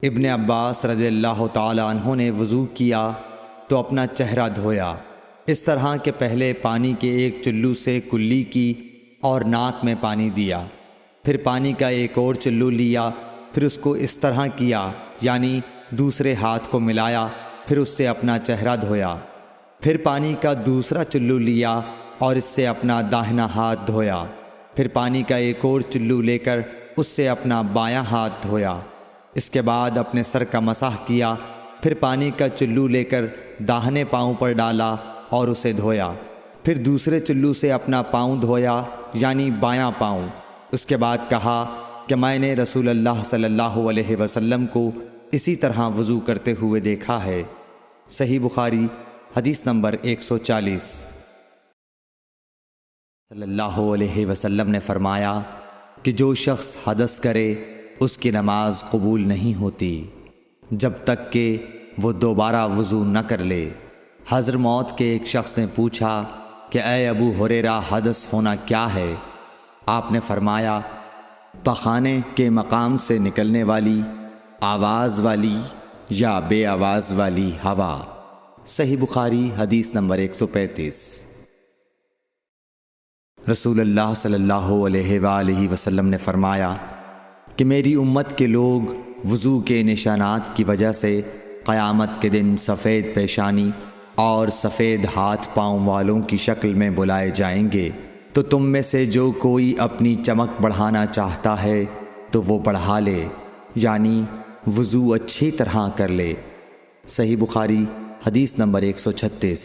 ابن عباس رضی اللہ تعالی عنہ نے وضو کیا تو اپنا چہرہ دھویا، اس طرح کہ پہلے پانی کے ایک چلو سے کلی کی اور ناک میں پانی دیا، پھر پانی کا ایک اور چلو لیا، پھر اس کو اس طرح کیا، یعنی دوسرے ہاتھ کو ملایا، پھر اس سے اپنا چہرہ دھویا، پھر پانی کا دوسرا چلو لیا اور اس سے اپنا داہنا ہاتھ دھویا، پھر پانی کا ایک اور چلو لے کر اس سے اپنا بایاں ہاتھ دھویا، اس کے بعد اپنے سر کا مسح کیا، پھر پانی کا چلو لے کر داہنے پاؤں پر ڈالا اور اسے دھویا، پھر دوسرے چلو سے اپنا پاؤں دھویا یعنی بایاں پاؤں۔ اس کے بعد کہا کہ میں نے رسول اللہ صلی اللہ علیہ وسلم کو اسی طرح وضو کرتے ہوئے دیکھا ہے۔ صحیح بخاری حدیث نمبر 140۔ صلی اللہ علیہ وسلم نے فرمایا کہ جو شخص حدث کرے اس کی نماز قبول نہیں ہوتی جب تک کہ وہ دوبارہ وضو نہ کر لے۔ حضرموت کے ایک شخص نے پوچھا کہ اے ابو ہریرہ، حدث ہونا کیا ہے؟ آپ نے فرمایا پخانے کے مقام سے نکلنے والی آواز والی یا بے آواز والی ہوا۔ صحیح بخاری حدیث نمبر 135۔ رسول اللہ صلی اللہ علیہ وآلہ وسلم نے فرمایا کہ میری امت کے لوگ وضو کے نشانات کی وجہ سے قیامت کے دن سفید پیشانی اور سفید ہاتھ پاؤں والوں کی شکل میں بلائے جائیں گے، تو تم میں سے جو کوئی اپنی چمک بڑھانا چاہتا ہے تو وہ بڑھا لے، یعنی وضو اچھی طرح کر لے۔ صحیح بخاری حدیث نمبر 136۔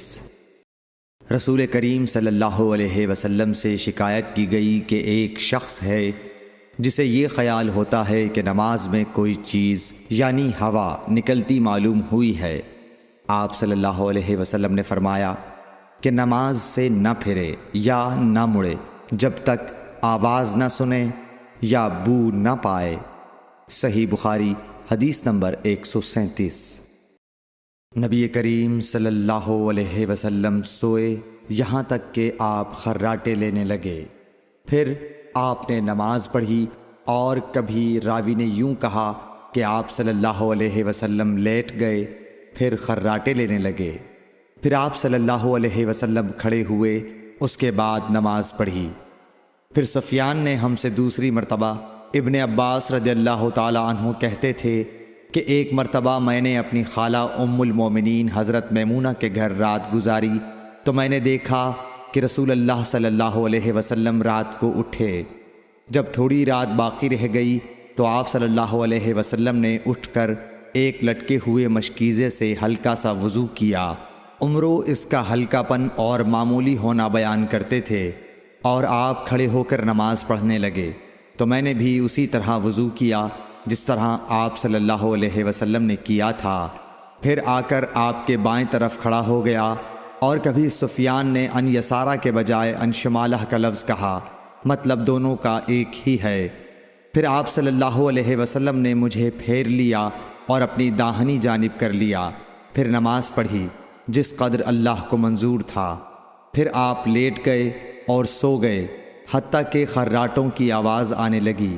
رسول کریم صلی اللہ علیہ وسلم سے شکایت کی گئی کہ ایک شخص ہے جسے یہ خیال ہوتا ہے کہ نماز میں کوئی چیز یعنی ہوا نکلتی معلوم ہوئی ہے۔ آپ صلی اللہ علیہ وسلم نے فرمایا کہ نماز سے نہ پھرے یا نہ مڑے جب تک آواز نہ سنے یا بو نہ پائے۔ صحیح بخاری حدیث نمبر 137۔ نبی کریم صلی اللہ علیہ وسلم سوئے یہاں تک کہ آپ خراٹے لینے لگے، پھر آپ نے نماز پڑھی، اور کبھی راوی نے یوں کہا کہ آپ صلی اللہ علیہ وسلم لیٹ گئے پھر خراٹے لینے لگے، پھر آپ صلی اللہ علیہ وسلم کھڑے ہوئے، اس کے بعد نماز پڑھی۔ پھر سفیان نے ہم سے دوسری مرتبہ، ابن عباس رضی اللہ تعالی عنہ کہتے تھے کہ ایک مرتبہ میں نے اپنی خالہ ام المومنین حضرت میمونہ کے گھر رات گزاری تو میں نے دیکھا کہ رسول اللہ صلی اللہ علیہ وسلم رات کو اٹھے۔ جب تھوڑی رات باقی رہ گئی تو آپ صلی اللہ علیہ وسلم نے اٹھ کر ایک لٹکے ہوئے مشکیزے سے ہلکا سا وضو کیا۔ عمرو اس کا ہلکا پن اور معمولی ہونا بیان کرتے تھے، اور آپ کھڑے ہو کر نماز پڑھنے لگے تو میں نے بھی اسی طرح وضو کیا جس طرح آپ صلی اللہ علیہ وسلم نے کیا تھا، پھر آ کر آپ کے بائیں طرف کھڑا ہو گیا۔ اور کبھی سفیان نے ان یسارہ کے بجائے ان شمالہ کا لفظ کہا، مطلب دونوں کا ایک ہی ہے۔ پھر آپ صلی اللہ علیہ وسلم نے مجھے پھیر لیا اور اپنی داہنی جانب کر لیا، پھر نماز پڑھی جس قدر اللہ کو منظور تھا، پھر آپ لیٹ گئے اور سو گئے حتیٰ کہ خراٹوں کی آواز آنے لگی۔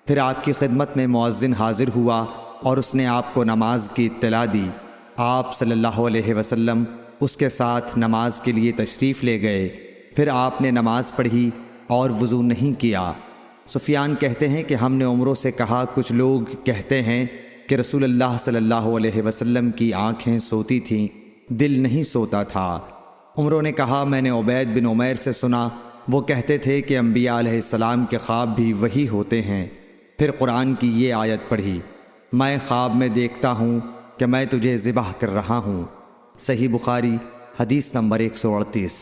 پھر آپ کی خدمت میں مؤذن حاضر ہوا اور اس نے آپ کو نماز کی اطلاع دی۔ آپ صلی اللہ علیہ وسلم اس کے ساتھ نماز کے لیے تشریف لے گئے، پھر آپ نے نماز پڑھی اور وضو نہیں کیا۔ سفیان کہتے ہیں کہ ہم نے عمروں سے کہا، کچھ لوگ کہتے ہیں کہ رسول اللہ صلی اللہ علیہ وسلم کی آنکھیں سوتی تھیں، دل نہیں سوتا تھا۔ عمروں نے کہا، میں نے عبید بن عمیر سے سنا، وہ کہتے تھے کہ انبیاء علیہ السلام کے خواب بھی وہی ہوتے ہیں۔ پھر قرآن کی یہ آیت پڑھی، میں خواب میں دیکھتا ہوں کہ میں تجھے ذبح کر رہا ہوں۔ صحیح بخاری حدیث نمبر 138۔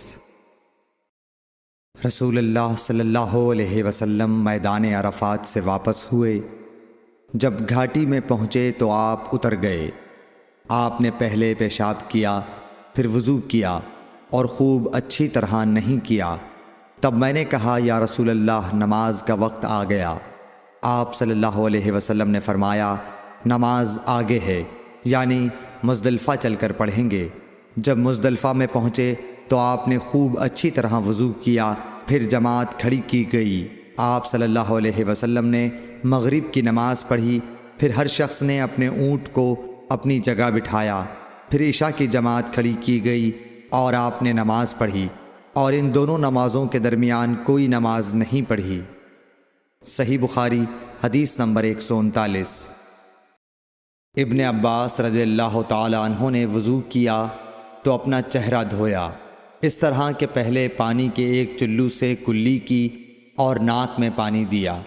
رسول اللہ صلی اللہ علیہ وسلم میدان عرفات سے واپس ہوئے۔ جب گھاٹی میں پہنچے تو آپ اتر گئے۔ آپ نے پہلے پیشاب کیا، پھر وضو کیا اور خوب اچھی طرح نہیں کیا۔ تب میں نے کہا، یا رسول اللہ، نماز کا وقت آ گیا۔ آپ صلی اللہ علیہ وسلم نے فرمایا، نماز آگے ہے، یعنی مزدلفہ چل کر پڑھیں گے۔ جب مزدلفہ میں پہنچے تو آپ نے خوب اچھی طرح وضو کیا، پھر جماعت کھڑی کی گئی۔ آپ صلی اللہ علیہ وسلم نے مغرب کی نماز پڑھی، پھر ہر شخص نے اپنے اونٹ کو اپنی جگہ بٹھایا۔ پھر عشاء کی جماعت کھڑی کی گئی اور آپ نے نماز پڑھی، اور ان دونوں نمازوں کے درمیان کوئی نماز نہیں پڑھی۔ صحیح بخاری حدیث نمبر 139۔ ابن عباس رضی اللہ تعالی عنہ نے وضو کیا تو اپنا چہرہ دھویا، اس طرح کہ پہلے پانی کے ایک چلو سے کلی کی اور ناک میں پانی دیا،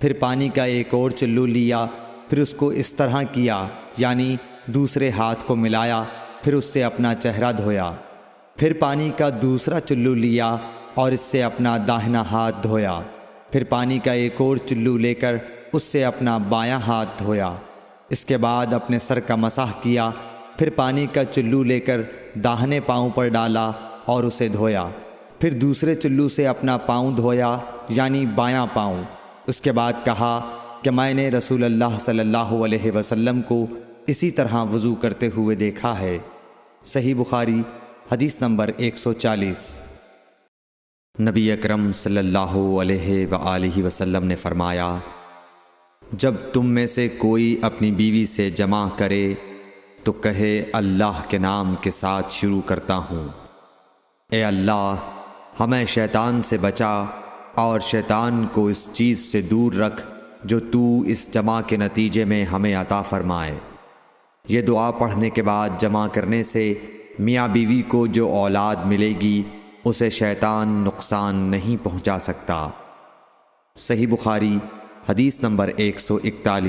پھر پانی کا ایک اور چلو لیا، پھر اس کو اس طرح کیا، یعنی دوسرے ہاتھ کو ملایا، پھر اس سے اپنا چہرہ دھویا، پھر پانی کا دوسرا چلو لیا اور اس سے اپنا داہنا ہاتھ دھویا، پھر پانی کا ایک اور چلو لے کر اس سے اپنا بایاں ہاتھ دھویا، اس کے بعد اپنے سر کا مسح کیا، پھر پانی کا چلو لے کر داہنے پاؤں پر ڈالا اور اسے دھویا، پھر دوسرے چلو سے اپنا پاؤں دھویا، یعنی بایاں پاؤں۔ اس کے بعد کہا کہ میں نے رسول اللہ صلی اللہ علیہ وسلم کو اسی طرح وضو کرتے ہوئے دیکھا ہے۔ صحیح بخاری حدیث نمبر 140۔ نبی اکرم صلی اللہ علیہ وآلہ وسلم نے فرمایا، جب تم میں سے کوئی اپنی بیوی سے جمع کرے تو کہے اللہ کے نام کے ساتھ شروع کرتا ہوں، اے اللہ ہمیں شیطان سے بچا اور شیطان کو اس چیز سے دور رکھ جو تو اس جمع کے نتیجے میں ہمیں عطا فرمائے۔ یہ دعا پڑھنے کے بعد جمع کرنے سے میاں بیوی کو جو اولاد ملے گی اسے شیطان نقصان نہیں پہنچا سکتا۔ صحیح بخاری حدیث نمبر 141۔